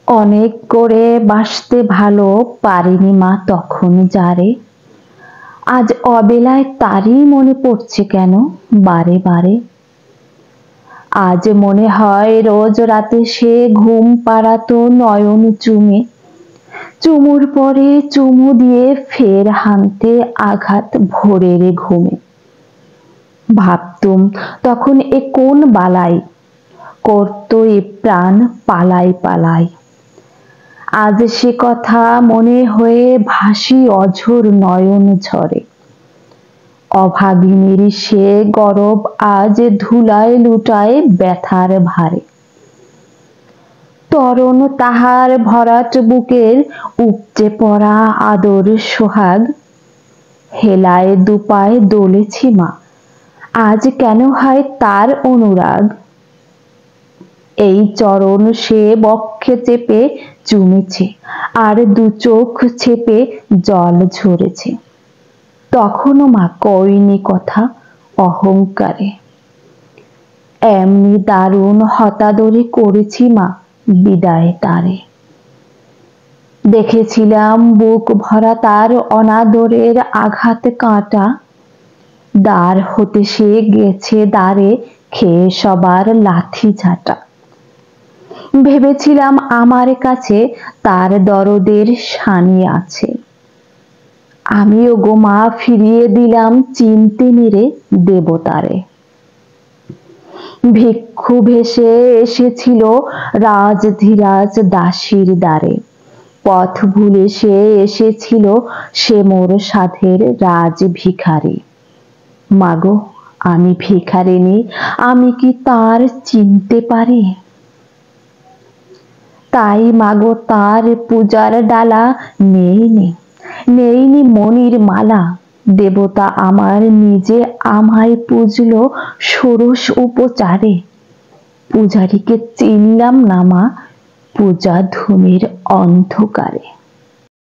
অনেক করে বাসতে ভালো পারেনি মা তখন যারে, আজ অবেলায় তারই মনে পড়ছে কেন বারে বারে। আজ মনে হয় রোজ রাতে সে ঘুম পাড়াতো নয়ন চুমে, চুমুর পরে চুমু দিয়ে ফের হানতে আঘাত ভোরের ঘুমে। ভাবতুম তখন এ কোন বালাই, করতো এ প্রাণ পালাই পালাই। আজ সে কথা মনে হয়ে ভাসি অঝোর নয়ন ঝরে। অভাগিনীর সে গরব আজ ধুলায় লুটায় ব্যথার ভারে। তরণ তাহার ভরাট বুকের উপচে পড়া আদর সোহাগ, হেলায় দুপায় দোলেছি মা, আজ কেন হয় তার অনুরাগ। এই চরণ সে বক্ষে চেপে চুমেছে, আর দু চোখ চেপে জল ঝরেছে। তখনও মা কয়নি কথা অহংকারে। এমনি দারুণ হতাদরে করেছি মা বিদায় তারে। দেখেছিলাম বুক ভরা তার অনাদরের আঘাত কাঁটা, দ্বার হতে সে গেছে দ্বারে খেয়ে সবার লাথি ঝাঁটা। ভেবেছিলাম আমার কাছে তার দরদের শানি আছে, আমিও গো মা ফিরিয়ে দিলাম চিনতে নেড়ে দেবতারে। ভিক্ষু ভেসে এসেছিল রাজধীরাজ দাসীর দ্বারে, পথ ভুলে সে এসেছিল সে মোর সাধের রাজ ভিখারি। মাগো আমি ভিখারিনী, আমি কি তার চিনতে পারি? তাই মাগো তার পূজার ডালা নেইনি, নেইনি মনির মালা। দেবতা আমার নিজে আমায় পুজলো ষোড়শ উপচারে। পূজারীকে চিনলাম না মা পূজা ধূমের অন্ধকারে।